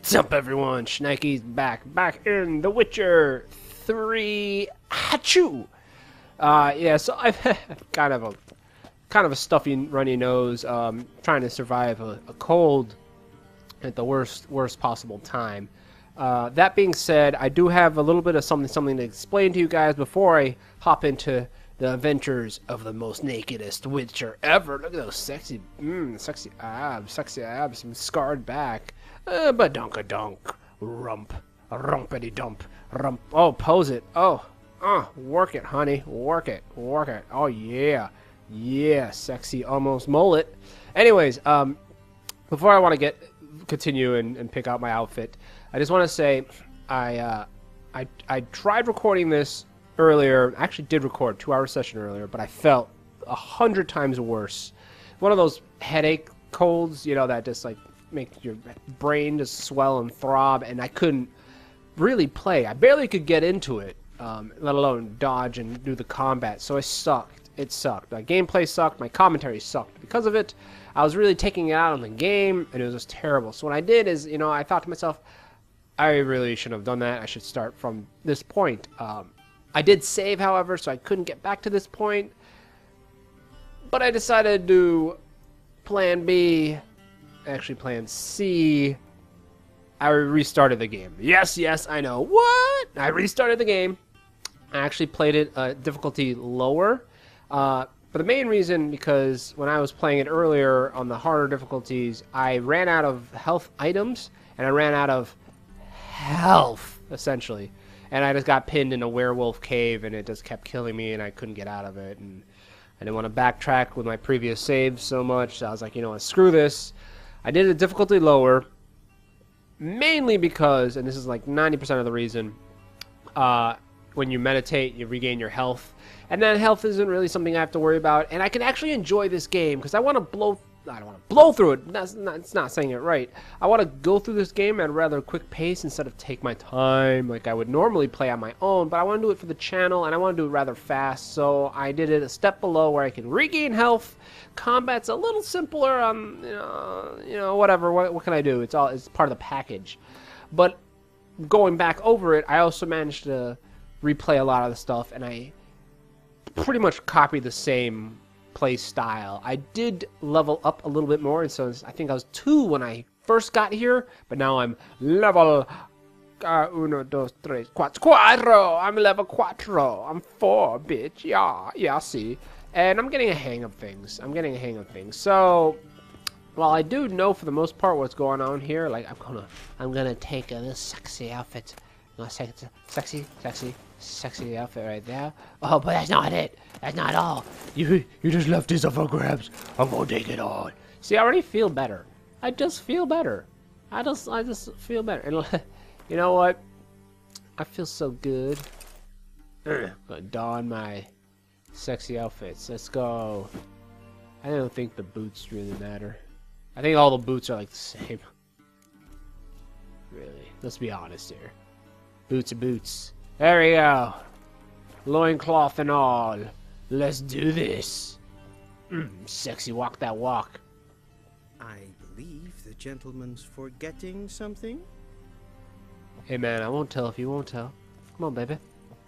What's up, everyone? Schneike's back in The Witcher 3. Achoo! Yeah, so I've had kind of a stuffy, runny nose, trying to survive a cold at the worst possible time. That being said, I do have a little bit of something to explain to you guys before I hop into the adventures of the most nakedest Witcher ever. Look at those sexy abs, some scarred back. Badunkadunk, rumpity dump, rump. Oh, pose it. Oh, work it, honey, work it. Oh yeah, sexy, almost mullet. Anyways, before I want to continue and pick out my outfit, I just want to say I tried recording this earlier. I actually did record a 2-hour session earlier, but I felt 100 times worse. One of those headache colds, you know, that just like make your brain just swell and throb, and I couldn't really play. I barely could get into it, let alone dodge and do the combat. So it sucked. My gameplay sucked. My commentary sucked because of it. I was really taking it out on the game, and it was just terrible. So what I did is, you know, I thought to myself, I really shouldn't have done that. I should start from this point. I did save, however, so I couldn't get back to this point. But I decided to do Plan B, actually Plan C. I restarted the game. Yes, I know. What? I restarted the game. I actually played it difficulty lower. For the main reason, because when I was playing it earlier on the harder difficulties, I ran out of health items, and I ran out of health, essentially. And I just got pinned in a werewolf cave, and it just kept killing me, and I couldn't get out of it. And I didn't want to backtrack with my previous saves so much, so I was like, you know what, screw this. I did it difficulty lower, mainly because, and this is like 90% of the reason, when you meditate, you regain your health. And then health isn't really something I have to worry about. And I can actually enjoy this game because I want to I don't want to blow through it. It's not saying it right. I want to go through this game at a rather quick pace instead of take my time like I would normally play on my own. But I want to do it for the channel, and I want to do it rather fast. So I did it a step below where I can regain health. Combat's a little simpler on, you know, whatever. What can I do? It's part of the package. But going back over it, I also managed to replay a lot of the stuff, and I pretty much copied the same play style. I did level up a little bit more, and so I think I was 2 when I first got here, but now I'm level 1, 2, 3, 4. I'm level 4. I'm 4, bitch. Yeah, see. And I'm getting a hang of things. So while I do know for the most part what's going on here, like I'm gonna take this sexy outfit. Sexy outfit right there. Oh, but that's not it. That's not all. You just left this up for grabs. I'm gonna take it on. See, I already feel better. I just feel better. I just feel better. And you know what? I feel so good. Gonna don my sexy outfits. Let's go. I don't think the boots really matter. I think all the boots are like the same. Really. Let's be honest here. Boots are boots. There we go. Loincloth and all. Let's do this. Sexy walk that walk. I believe the gentleman's forgetting something. Hey man, I won't tell if you won't tell. Come on, baby.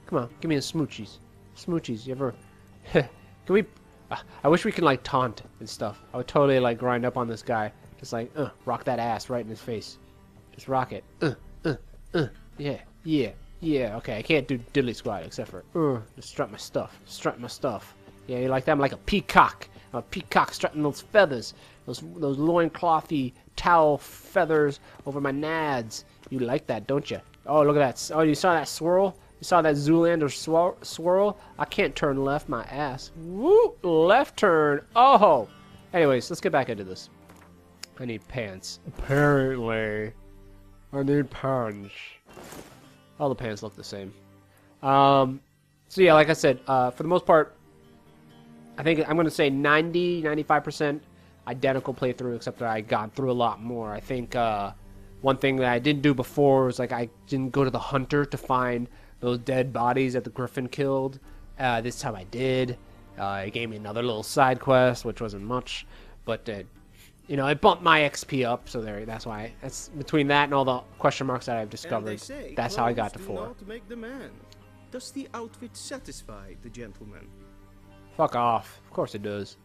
Come on, give me the smoochies. Smoochies, you ever... Can we... I wish we could like taunt and stuff. I would totally like grind up on this guy. Just like, rock that ass right in his face. Just rock it. Yeah, okay, I can't do diddly squat except for, just strut my stuff. Yeah, you like that? I'm like a peacock. I'm a peacock strutting those feathers. Those loinclothy towel feathers over my nads. You like that, don't you? Oh, look at that. Oh, you saw that swirl? You saw that Zoolander swirl? I can't turn left, my ass. Woo! Left turn. Oh! Anyways, let's get back into this. I need pants. Apparently. I need pants. All the pants look the same. So yeah, like I said, for the most part, I think I'm going to say 95% identical playthrough, except that I got through a lot more. I think one thing that I didn't do before was like I didn't go to the hunter to find those dead bodies that the griffin killed. This time I did. It gave me another little side quest, which wasn't much, but You know, it bumped my XP up, so that's why. That's between that and all the question marks that I've And they discovered. say That's how I got to clothes do 4. not make the man. Does the outfit satisfy the gentleman? Fuck off. Of course it does.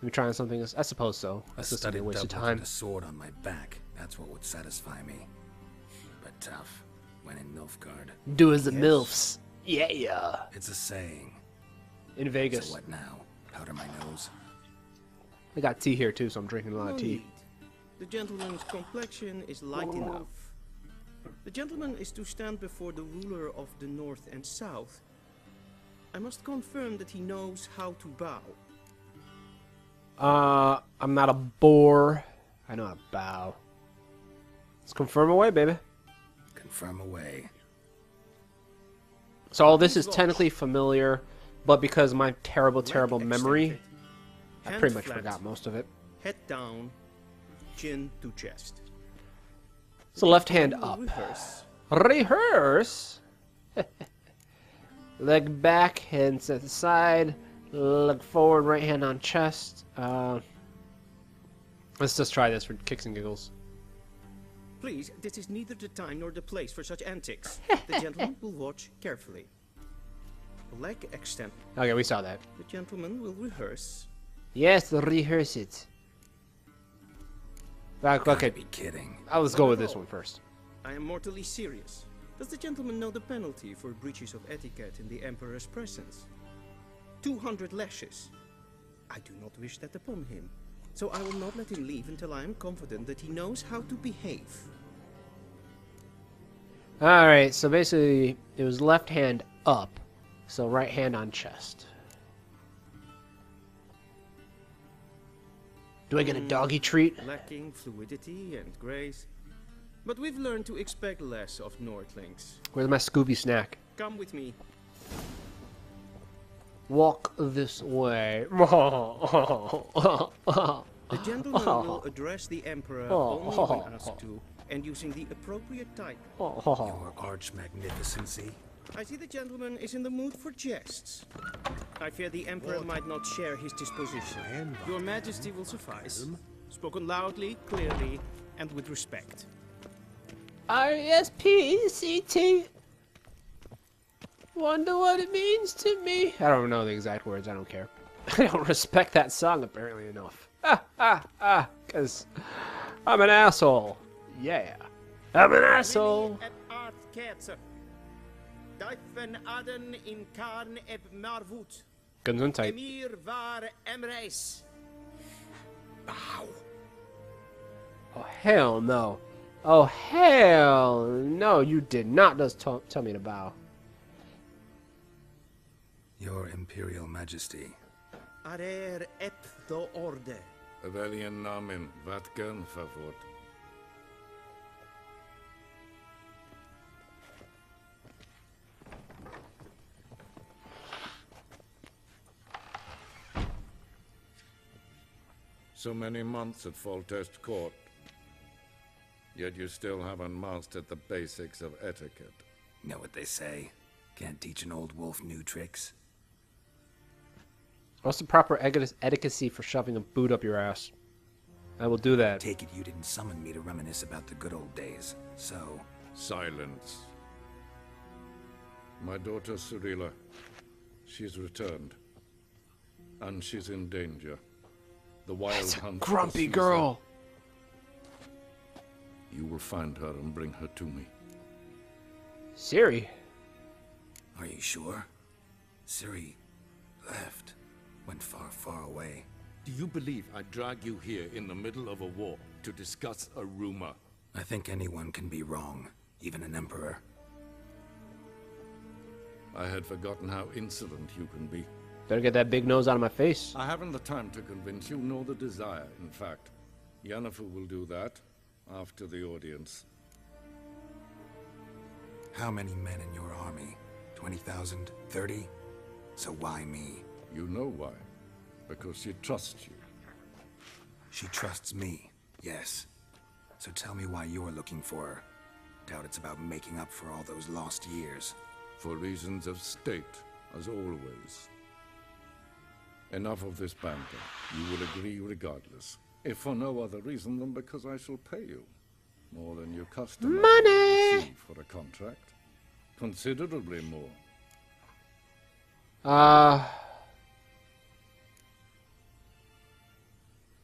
Maybe trying something else. I suppose so. A That's just gonna be a studded waste of doublet time. and a sword on my back. That's what would satisfy me. But tough. When in Nilfgaard. Do as the Yes. MILFs. Yeah. It's a saying. In Vegas. So what now? Powder my nose? I got tea here too, so I'm drinking a lot No of tea. need. The gentleman's complexion is light enough. The gentleman is to stand before the ruler of the North and South. I must confirm that he knows how to bow. I'm not a bore. I know how to bow. Let's confirm away, baby. Confirm away. So all this is technically familiar, but because of my terrible, terrible Leg memory, extended, I hand pretty much flat, forgot most of it. Head down, chin to chest. So left hand We'll up. rehearse. Rehearse. Leg back, hands at the side. Leg forward, right hand on chest. Let's just try this for kicks and giggles. Please, this is neither the time nor the place for such antics. The gentleman will watch carefully. Leg extend. Okay, we saw that. The gentleman will rehearse. Yes, rehearse it. Gotta Okay, be kidding. let's go with this one first. I am mortally serious. Does the gentleman know the penalty for breaches of etiquette in the Emperor's presence? 200 lashes. I do not wish that upon him, so I will not let him leave until I am confident that he knows how to behave. Alright, so basically, it was left hand up, so right hand on chest. Do I get a doggy treat? Lacking fluidity and grace. But we've learned to expect less of Nordlings. Where's my Scooby snack? Come with me. Walk this way. The gentleman will address the Emperor only when asked to, and using the appropriate title. Your arch magnificency. I see the gentleman is in the mood for jests. I fear the Emperor might not share his disposition. Your Majesty will suffice. Spoken loudly, clearly, and with respect. R-E-S-P-E-C-T. Wonder what it means to me. I don't know the exact words. I don't care. I don't respect that song apparently enough. Because I'm an asshole. Yeah. I'm an asshole. Gesundheit. Emir var Emreis. Bow. Oh, hell no. Oh, hell no. You did not just tell me to bow. Your Imperial Majesty. Arer ep do orde. Weljen namen, wat kan favor? So many months at Foltest Court, yet you still haven't mastered the basics of etiquette. Know what they say? Can't teach an old wolf new tricks. What's the proper etiquette for shoving a boot up your ass? I will do that. Take it you didn't summon me to reminisce about the good old days, so... Silence. My daughter Cyrilla, she's returned. And she's in danger. The wild That's a hunt grumpy pursues girl. her. You will find her and bring her to me. Siri. Are you sure? Ciri left. Went far, far away. Do you believe I drag you here in the middle of a war to discuss a rumor? I think anyone can be wrong, even an emperor. I had forgotten how insolent you can be. Better get that big nose out of my face. I haven't the time to convince you, nor the desire, in fact. Yennefer will do that after the audience. How many men in your army? 20,000? 30? So why me? You know why. Because she trusts you. She trusts me, yes. So tell me why you're looking for her. Doubt it's about making up for all those lost years. For reasons of state, as always. Enough of this banter. You will agree regardless. if for no other reason than because I shall pay you more than your customer Money! receive for a contract. Considerably more.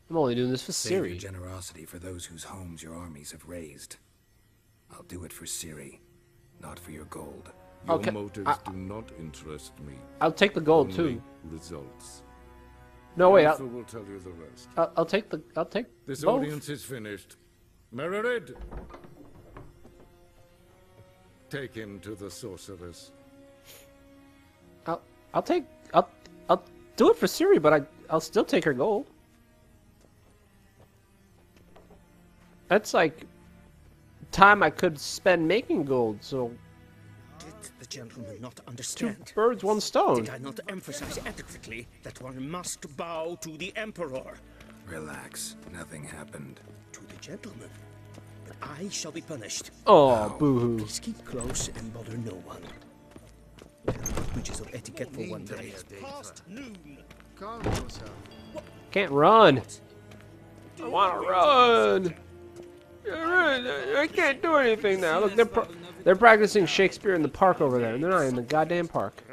I'm only doing this for Save your Ciri. generosity for those whose homes your armies have razed. I'll do it for Ciri, not for your gold. Your Okay, motives do not interest me. I'll take the gold Only too. results. No, wait. Arthur will tell you the rest. I'll take the. I'll take This both. audience is finished. MERIGOLD! Take him to the sorceress. I'll take. I'll do it for Ciri, but I'll still take her gold. That's like time I could spend making gold. So Did the gentleman not two understand? birds, one stone. Did I not emphasize adequately that one must bow to the Emperor? Relax, nothing happened. To the gentleman. But I shall be punished. Oh, boo-hoo. Please keep close and bother no one. There are breaches of etiquette for one day. Past noon. Calm yourself. Can't run. I want to run. I can't do anything now. Look, they're practicing Shakespeare in the park over there, and they're not in the goddamn park.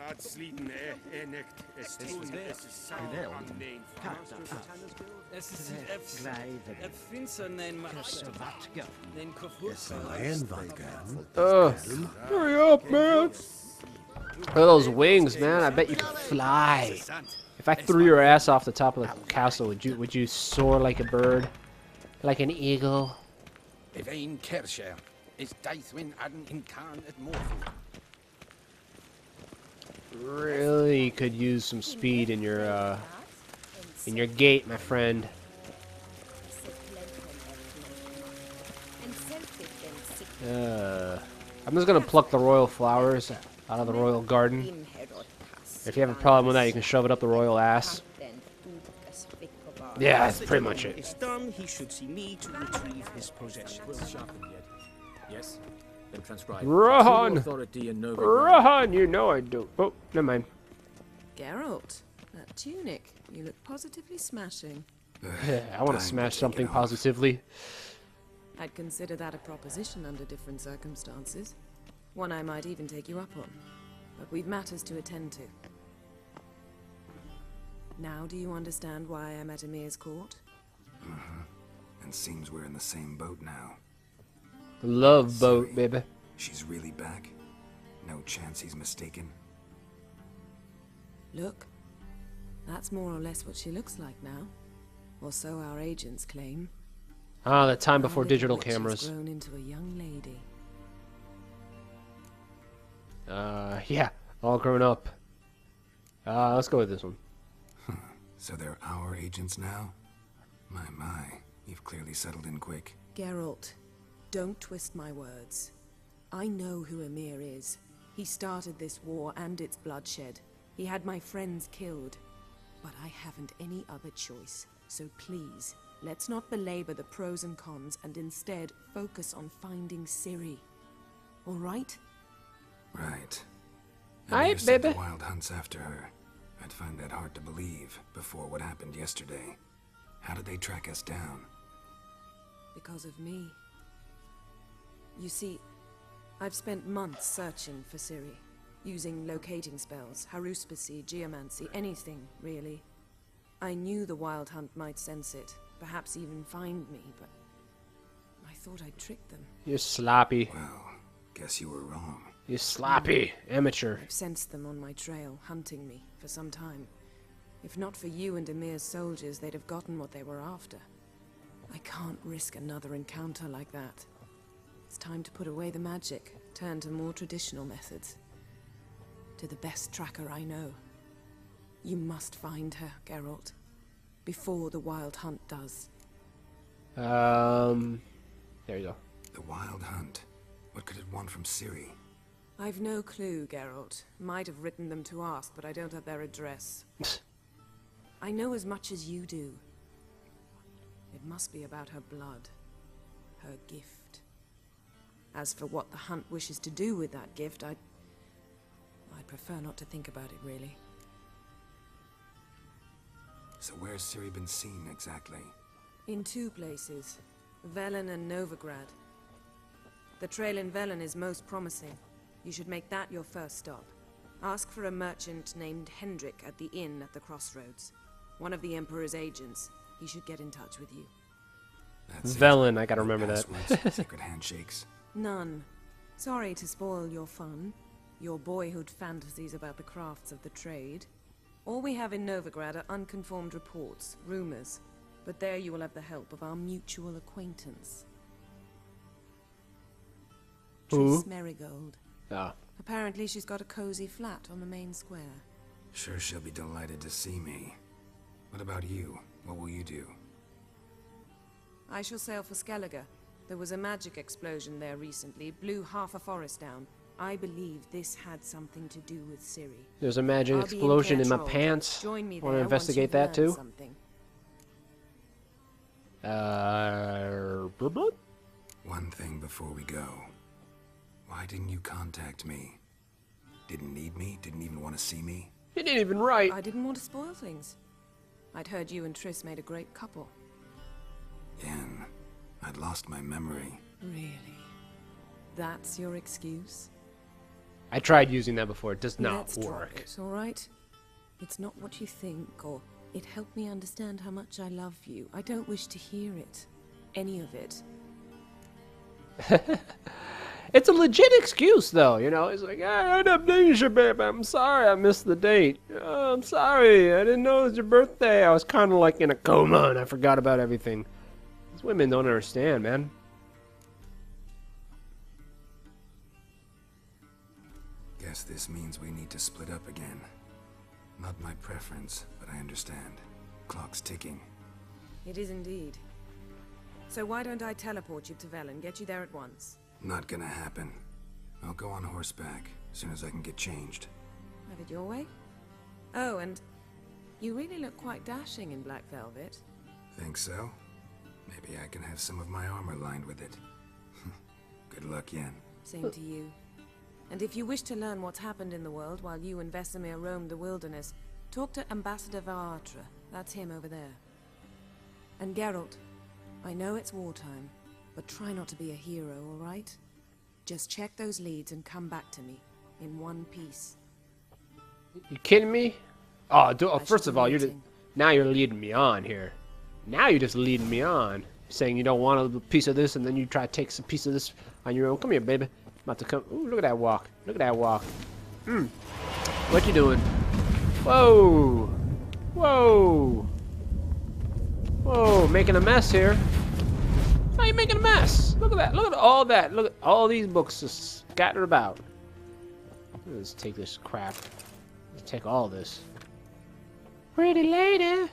Hurry up, man. Look at those wings, man. I bet you could fly. If I threw your ass off the top of the castle, would you soar like a bird? Like an eagle? Evain Kersher is Daithwin Adden in Khan at Morphin. Really could use some speed in your gait, my friend. I'm just gonna pluck the royal flowers out of the royal garden. If you have a problem with that, you can shove it up the royal ass. Yeah, that's pretty much it. It's done. He should see me to retrieve his possessions. Yes? Then transcribe. Run! True authority and no Run! You know I do. Oh, never mind. Geralt, that tunic. You look positively smashing. I want to smash something positively. I'd consider that a proposition under different circumstances. One I might even take you up on. But we've matters to attend to. Now do you understand why I'm at Emir's court? And seems we're in the same boat now. Love boat, Ciri, baby. She's really back? No chance he's mistaken? Look, that's more or less what she looks like now. Or so our agents claim. Ah, the time Our before little digital witch has cameras. grown into a young lady. Yeah, all grown up. Let's go with this one. So they're our agents now? My, you've clearly settled in quick. Geralt, don't twist my words. I know who Emir is. He started this war and its bloodshed. He had my friends killed. But I haven't any other choice. So please, let's not belabor the pros and cons and instead focus on finding Ciri. All right? Right. Aye, Emir said baby. the Wild Hunt's after her. I'd find that hard to believe before what happened yesterday. How did they track us down? Because of me. You see, I've spent months searching for Ciri, using locating spells, haruspicy, geomancy, anything, really. I knew the Wild Hunt might sense it, perhaps even find me, but I thought I'd trick them. You're sloppy. Well, guess you were wrong. You're sloppy. Amateur. I've sensed them on my trail, hunting me, for some time. If not for you and Emir's soldiers, they'd have gotten what they were after. I can't risk another encounter like that. It's time to put away the magic, turn to more traditional methods. To the best tracker I know. You must find her, Geralt. Before the Wild Hunt does. There you go. The Wild Hunt. What could it want from Ciri? I've no clue, Geralt. Might have written them to ask, but I don't have their address. I know as much as you do. It must be about her blood. Her gift. As for what the Hunt wishes to do with that gift, I'd prefer not to think about it, really. So where's Ciri been seen exactly? In 2 places, Velen and Novigrad. The trail in Velen is most promising. You should make that your first stop. Ask for a merchant named Hendrik at the inn at the crossroads. One of the Emperor's agents. He should get in touch with you. That's it. Velen, I gotta No remember that. passwords, secret handshakes. None. Sorry to spoil your fun, your boyhood fantasies about the crafts of the trade. All we have in Novigrad are unconfirmed reports, rumors. But there you will have the help of our mutual acquaintance. Who? TRISS Merigold. Ah. Apparently she's got a cozy flat on the main square. Sure she'll be delighted to see me. What about you? What will you do? I shall sail for Skellige. There was a magic explosion there recently, blew half a forest down. I believe this had something to do with Ciri. There's a magic I'll be in explosion in my control. pants. Join me Want to there investigate once that you've too? learned something. Blah, blah. One thing before we go. Why didn't you contact me? Didn't need me? Didn't even want to see me? You didn't even write. I didn't want to spoil things. I'd heard you and Triss made a great couple. Yen, I'd lost my memory. Really? That's your excuse? I tried using that before. It does not Let's drop work. it, all right? It's not what you think, or it helped me understand how much I love you. I don't wish to hear it. Any of it. It's a legit excuse, though. You know, it's like, I had amnesia, babe. I'm sorry I missed the date. Oh, I'm sorry. I didn't know it was your birthday. I was kind of like in a coma and I forgot about everything. These women don't understand, man. Guess this means we need to split up again. Not my preference, but I understand. Clock's ticking. It is indeed. So why don't I teleport you to Velen, get you there at once? Not gonna happen. I'll go on horseback as soon as I can get changed. Have it your way? Oh, and you really look quite dashing in black velvet. Think so? Maybe I can have some of my armor lined with it. Good luck, Yen. Same to you. And if you wish to learn what's happened in the world while you and Vesemir roamed the wilderness, talk to Ambassador Varatra. That's him over there. And Geralt, I know it's wartime, but try not to be a hero, all right? Just check those leads and come back to me, in one piece. You kidding me? Oh, I first should of be all, waiting. now you're leading me on here. Now you're just leading me on. Saying you don't want a piece of this, and then you try to take some piece of this on your own. Come here, baby. I'm about to come. Ooh, look at that walk. Look at that walk. What you doing? Whoa. Whoa. Whoa, making a mess here. Why are you making a mess? Look at that. Look at all that. Look at all these books just scattered about. Let's take this crap. Let's take all this. Pretty lady.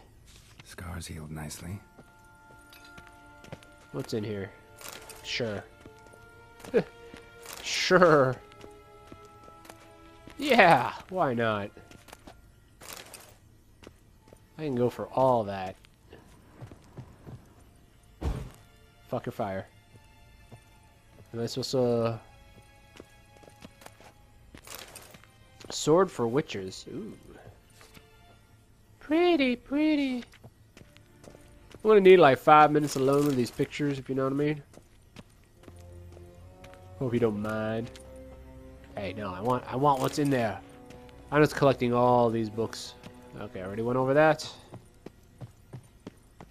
Scars healed nicely. What's in here? Sure. Sure. Yeah, why not? I can go for all that. Fuck your fire. Am I supposed to... Sword for witches. Ooh. Pretty, pretty. I'm gonna need like 5 minutes alone with these pictures, if you know what I mean. Hope you don't mind. Hey, no, I want what's in there. I'm just collecting all these books. Okay, I already went over that.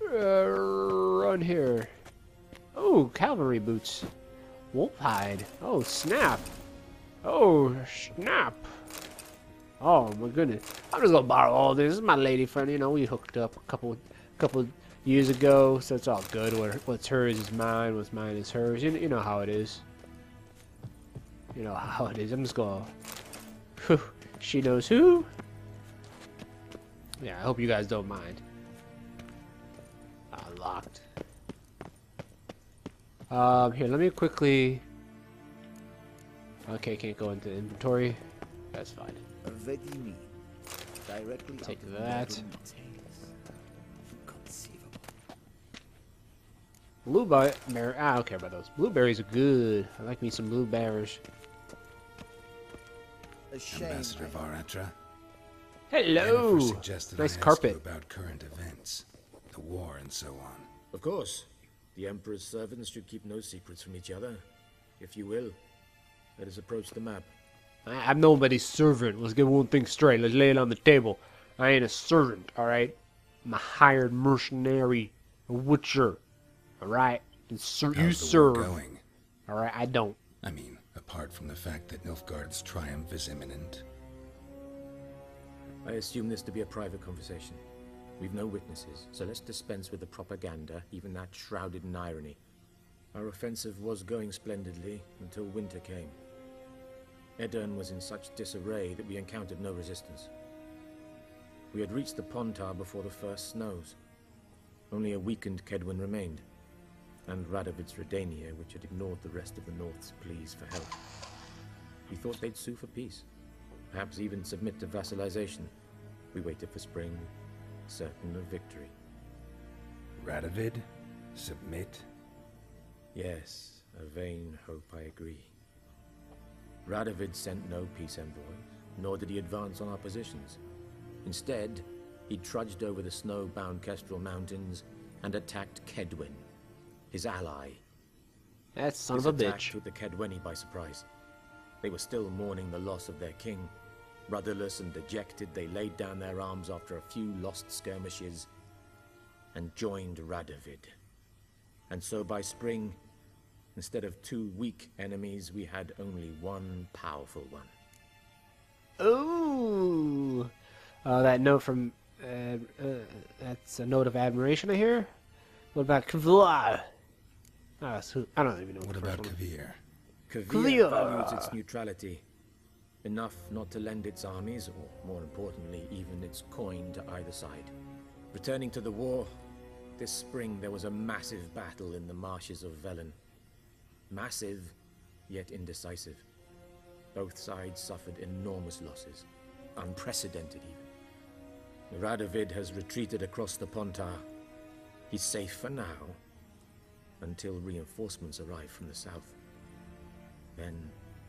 Run here. Oh, cavalry boots. Wolf hide. Oh, snap. Oh, snap. Oh my goodness. I'm just gonna borrow all this. This is my lady friend. You know, we hooked up a couple years ago, so it's all good. What's hers is mine. What's mine is hers. You know how it is. You know how it is. I'm just gonna... Whew, she knows who. Yeah, I hope you guys don't mind. Locked. Here, let me quickly... Okay, can't go into inventory. That's fine. Ready-me. Directly Take out of that. modern tales. Inconceivable. Blueberry. I don't care about those. Blueberries are good. I like me some blueberries. A shame. Ambassador Varatra. Hello. Yennefer suggested Nice I ask carpet. you about current events, the war, and so on. Of course. The Emperor's servants should keep no secrets from each other. If you will, let us approach the map. I'm nobody's servant. Let's get one thing straight. Let's lay it on the table. I ain't a servant, alright? I'm a hired mercenary. A witcher. Alright? You How's the war serve. going? Alright, I don't. I mean, apart from the fact that Nilfgaard's triumph is imminent. I assume this to be a private conversation. We've no witnesses, so let's dispense with the propaganda, even that shrouded in irony. Our offensive was going splendidly until winter came. Edirn was in such disarray that we encountered no resistance. We had reached the Pontar before the first snows. Only a weakened Kedwin remained, and Radovid's Redania, which had ignored the rest of the North's pleas for help. We thought they'd sue for peace, perhaps even submit to vassalization. We waited for spring, certain of victory. Radovid? Submit? Yes, a vain hope, I agree. Radovid sent no peace envoys, nor did he advance on our positions. Instead, he trudged over the snow-bound Kestrel Mountains and attacked Kedwin, his ally. That son This of a attack bitch. took the Kedweni by surprise. They were still mourning the loss of their king. Rudderless and dejected, they laid down their arms after a few lost skirmishes and joined Radovid. And so by spring, instead of 2 weak enemies, we had only one powerful one. Ooh. That note from... that's a note of admiration, I hear. What about Kavla? I don't even know What the about first one. Kavir? Kavir values its neutrality, enough not to lend its armies, or more importantly, even its coin to either side. Returning to the war, this spring there was a massive battle in the marshes of Velen. Massive, yet indecisive. Both sides suffered enormous losses, unprecedented even. Radovid has retreated across the Pontar. He's safe for now, until reinforcements arrive from the south. Then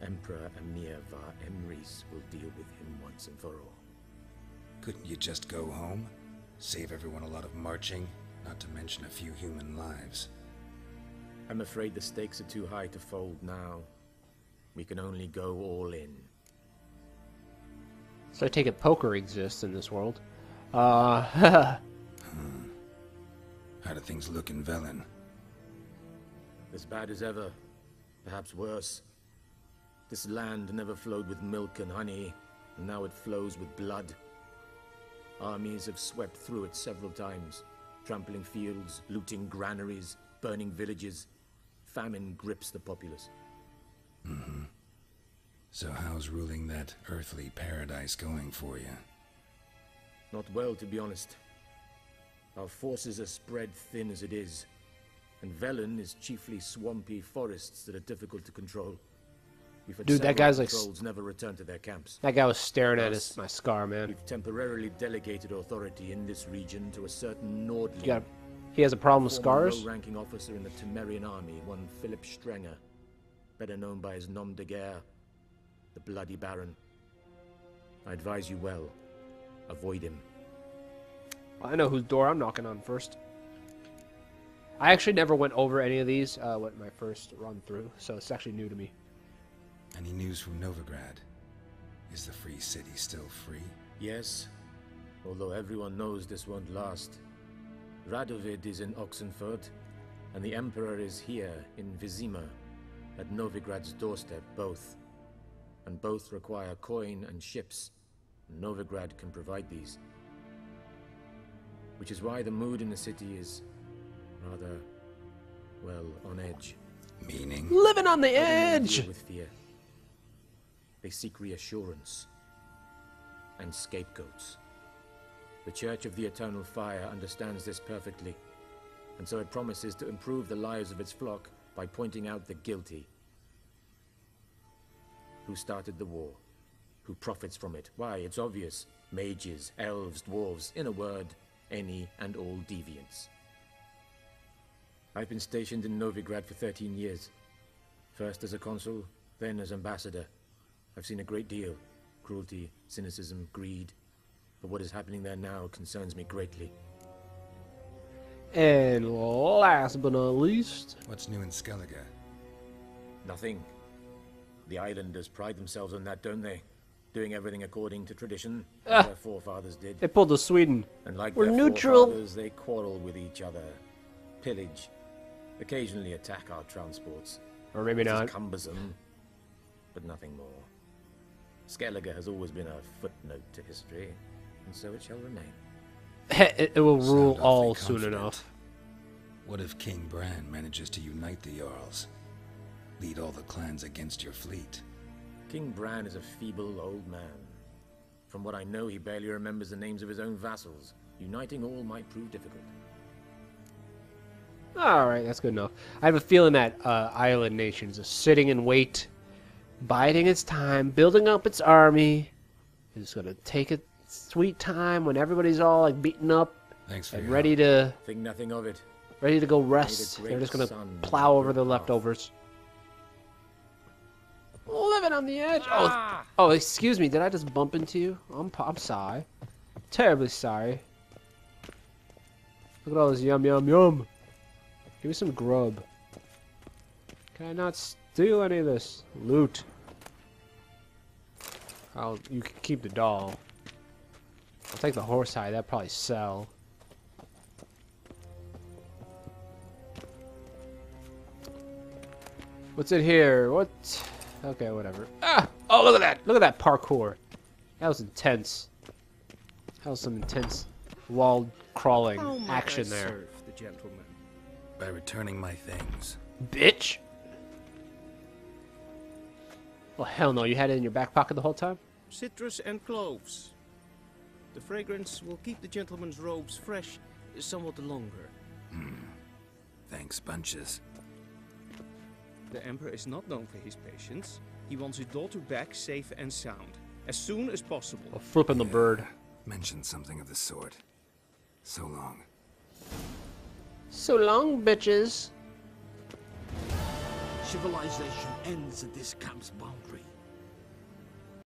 Emperor Emir var Emrys will deal with him once and for all. Couldn't you just go home? Save everyone a lot of marching, not to mention a few human lives. I'm afraid the stakes are too high to fold now. We can only go all in. So I take it poker exists in this world. How How do things look in Velen? As bad as ever, perhaps worse. This land never flowed with milk and honey, and now it flows with blood. Armies have swept through it several times, trampling fields, looting granaries, burning villages. Famine grips the populace. So how's ruling that earthly paradise going for you? Not well, to be honest. Our forces are spread thin as it is, and Velen is chiefly swampy forests that are difficult to control. We've had Dude, that several guy's like patrols never return to their camps. That guy was staring at Us, my scar, man. We've temporarily delegated authority in this region to a certain Nordling. He has a problem with Former scars? low-ranking officer in the Temerian army, one Philip Strenger, better known by his nom de guerre, the Bloody Baron. I advise you well. Avoid him. I know whose door I'm knocking on first. I actually never went over any of these with my first run through, so it's actually new to me. Any news from Novigrad? Is the free city still free? Yes, although everyone knows this won't last. Radovid is in Oxenfurt, and the Emperor is here in Vizima, at Novigrad's doorstep, both. And both require coin and ships, and Novigrad can provide these. Which is why the mood in the city is rather, well, on edge. Meaning? Living on the Others edge! deal with fear. They seek reassurance and scapegoats. The Church of the Eternal Fire understands this perfectly, and so it promises to improve the lives of its flock by pointing out the guilty. Who started the war? Who profits from it? Why, it's obvious. Mages, elves, dwarves, in a word, any and all deviants. I've been stationed in Novigrad for 13 years. First as a consul, then as ambassador. I've seen a great deal. Cruelty, cynicism, greed. But what is happening there now concerns me greatly. And last but not least, What's new in Skellige? Nothing. The islanders pride themselves on that, don't they? Doing everything according to tradition, as their forefathers did. they pulled a Sweden. And like We're their neutral. forefathers, they quarrel with each other, pillage, occasionally attack our transports. Or maybe This is not. cumbersome, but nothing more. Skellige has always been a footnote to history, and so it shall remain. It will rule Sound all awfully soon confident. enough. What if King Bran manages to unite the Jarls? Lead all the clans against your fleet? King Bran is a feeble old man. From what I know, he barely remembers the names of his own vassals. Uniting all might prove difficult. Alright, that's good enough. I have a feeling that island nation is just sitting in wait, biding its time, building up its army. It's gonna take its sweet time when everybody's all like beaten up Thanks for and your ready help. to Think nothing of it. go rest. May the They're just great gonna sun plow over the be leftovers. Living on the edge. Oh, excuse me. Did I just bump into you? I'm sorry. Terribly sorry. Look at all this yum yum yum. Give me some grub. Can I not steal any of this loot? You can keep the doll. I'll take the horse hide. That'd probably sell. What's in here? What? Okay, whatever. Ah! Oh, look at that! Look at that parkour. That was intense. That was some intense wall crawling How might action I there. serve the gentleman? By returning my things. Bitch! Well, hell no. You had it in your back pocket the whole time? Citrus and cloves. The fragrance will keep the gentleman's robes fresh somewhat longer. Thanks, bunches. The Emperor is not known for his patience. He wants his daughter back safe and sound, as soon as possible. Well, flipping the bird. Mentioned something of the sort. So long. So long, bitches. Civilization ends at this camp's boundary.